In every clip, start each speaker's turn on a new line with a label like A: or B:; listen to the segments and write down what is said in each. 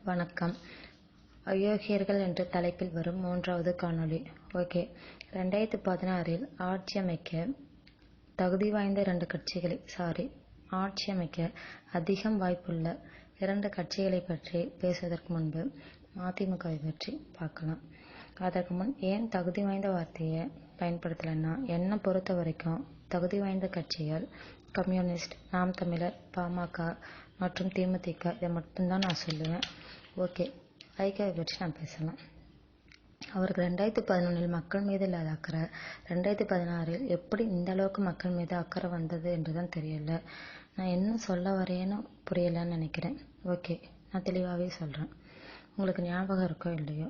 A: வணக்கம். அயோக்கியர்கள் என்ற தலைப்பில் வரும் 3வது காணொளி. ஓகே. 2016இல் ஆட்சியமைக்க அதிகம் வாய்ப்புள்ள 2 கட்சிகளைப் பற்றி பேசுவதற்கு முன்பு மதிமுகவை பற்றி பார்க்கலாம். அதற்கு முன் ஏன் தகுதி வாய்ந்த வார்த்தையை பயன்படுத்தலைன்னா, என்னை பொறுத்த வரைக்கும் தகுதி வாய்ந்த கட்சிகள் கம்யூனிஸ்ட், நாம் தமிழர், பாமக மற்றும் தேமுதிக. இதை மட்டும்தான் நான் சொல்லுவேன். ஓகே. வைகோவை பற்றி நான் பேசலாம். அவருக்கு 2011இல் மக்கள் மீது இல்லாத அக்கறை 2016இல் எப்படி இந்த அளவுக்கு மக்கள் மீது அக்கறை வந்தது என்றுதான் தெரியல. நான் என்ன சொல்ல வரேன்னு புரியலன்னு நினைக்கிறேன். ஓகே, நான் தெளிவாகவே சொல்கிறேன். உங்களுக்கு ஞாபகம் இருக்கோ இல்லையோ,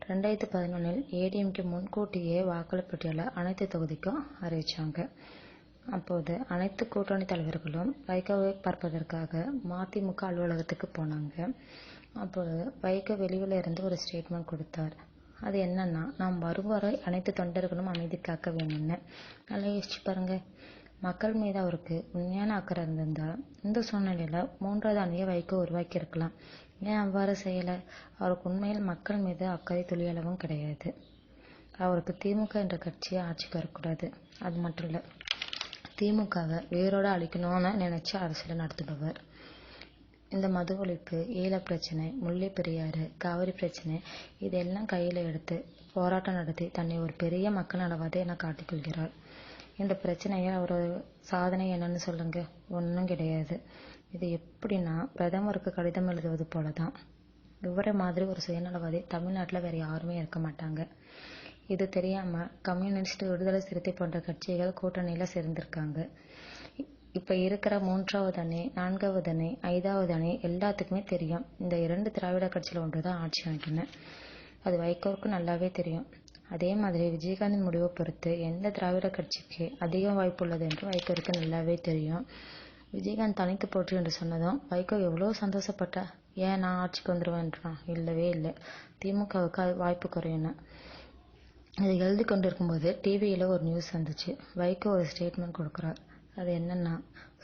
A: 2011இல் ஏடிஎம்கே முன்கூட்டியே வாக்காளர் பட்டியலை அனைத்து தொகுதிக்கும் அறிவிச்சாங்க. அப்போது அனைத்து கூட்டணி தலைவர்களும் வைகோவை பார்ப்பதற்காக மதிமுக அலுவலகத்துக்கு போனாங்க. அப்போது வைகோ வெளியில் இருந்து ஒரு ஸ்டேட்மெண்ட் கொடுத்தார். அது என்னன்னா, நாம் வரும் வரை அனைத்து தொண்டர்களும் அமைதி காக்க வேணும்னு. நல்லா யோசிச்சு பாருங்க. மக்கள் மீது அவருக்கு உண்மையான அக்கறை இருந்திருந்தால் இந்த சூழ்நிலையில 3வது அணியை வைகோ உருவாக்கி இருக்கலாம். ஏன் அவ்வாறு செய்யலை? அவருக்கு உண்மையில் மக்கள் மீது அக்கறை துளியளவும் கிடையாது. அவருக்கு திமுக என்ற கட்சியை ஆட்சிக்கு வரக்கூடாது. அது மட்டும் இல்லை, திமுகவை வேரோட அழிக்கணும்னு நினைச்சு அரசியலை நடத்திடுவார். இந்த மது ஒழிப்பு, ஈழ பிரச்சனை, முல்லை பெரியாறு, காவிரி பிரச்சனை இதெல்லாம் கையில் எடுத்து போராட்டம் நடத்தி தன்னை ஒரு பெரிய மக்கள் நலவாதி என காட்டிக்கொள்கிறார். இந்த பிரச்சனையில் அவரோட சாதனை என்னன்னு சொல்லுங்க? ஒன்றும் கிடையாது. இது எப்படின்னா, பிரதமருக்கு கடிதம் எழுதுவது போலதான். இவரை மாதிரி ஒரு சுயநலவாதி தமிழ்நாட்டில் வேற யாருமே இருக்க மாட்டாங்க. இது தெரியாம கம்யூனிஸ்ட், விடுதலை சிறுத்தை போன்ற கட்சிகள் கூட்டணியில சேர்ந்திருக்காங்க. இப்ப இருக்கிற 3வது அணி, 4வது அணி, 5வது அணி எல்லாத்துக்குமே தெரியும் இந்த 2 திராவிட கட்சியில ஒன்றுதான் ஆட்சி அமைக்கணும். அது வைகோவுக்கு நல்லாவே தெரியும். அதே மாதிரி விஜயகாந்தின் முடிவை பொறுத்து எந்த திராவிட கட்சிக்கு அதிக வாய்ப்பு உள்ளது என்று வைகோவுக்கு நல்லாவே தெரியும். விஜயகாந்த் தனித்து போற்றி என்று சொன்னதும் வைகோ எவ்வளவு சந்தோஷப்பட்டா. ஏன் நான் ஆட்சிக்கு வந்துருவேன்றான்? இல்லவே இல்லை, திமுகவுக்கு வாய்ப்பு குறையணும். இதை எழுதி கொண்டிருக்கும்போது டிவியில் ஒரு நியூஸ் வந்துச்சு. வைகோ ஒரு ஸ்டேட்மெண்ட் கொடுக்குறார். அது என்னன்னா,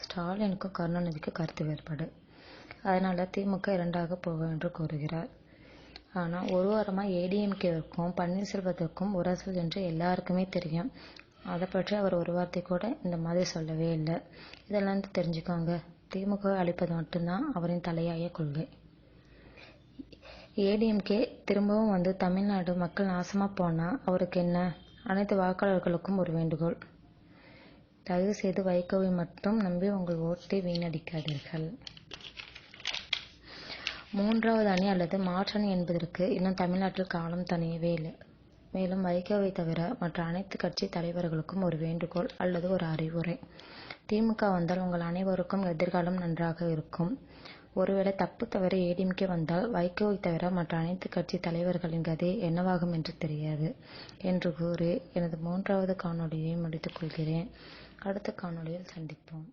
A: ஸ்டாலினுக்கும் கருணாநிதிக்கும் கருத்து வேறுபாடு, அதனால திமுக 2ஆக போகும் என்று கூறுகிறார். ஆனால் ஒரு வாரமாக ஏடிஎம்கேவுக்கும் பன்னீர்செல்வத்துக்கும் உரசல் என்று எல்லாருக்குமே தெரியும். அதை பற்றி அவர் ஒரு வார்த்தை கூட இந்த மாதிரி சொல்லவே இல்லை. இதெல்லாம் தெரிஞ்சுக்கோங்க. திமுகவை அழிப்பது மட்டும்தான் அவரின் தலையாய கொள்கை. ஏடிஎம்கே திரும்பவும் வந்து தமிழ்நாடு மக்கள் நாசமா போனா அவருக்கு என்ன? அனைத்து வாக்காளர்களுக்கும் ஒரு வேண்டுகோள், தயவு செய்து வைகோவை மட்டும் நம்பி உங்கள் ஓட்டை வீணடிக்காதீர்கள். 3வது அணி அல்லது மாற்றணி என்பதற்கு இன்னும் தமிழ்நாட்டில் காலம் தணியவே இல்லை. மேலும் வைகோவை தவிர மற்ற அனைத்து கட்சி தலைவர்களுக்கும் ஒரு வேண்டுகோள் அல்லது ஒரு அறிவுரை. திமுக வந்தால் உங்கள் அனைவருக்கும் எதிர்காலம் நன்றாக இருக்கும். ஒருவேளை தப்பு தவிர ஏடிஎம்கே வந்தால் வைகோவை தவிர மற்ற அனைத்து கட்சி தலைவர்களின் கதை என்னவாகும் என்று தெரியாது என்று கூறி எனது 3வது காணொளியை முடித்துக் கொள்கிறேன். அடுத்த காணொளியில் சந்திப்போம்.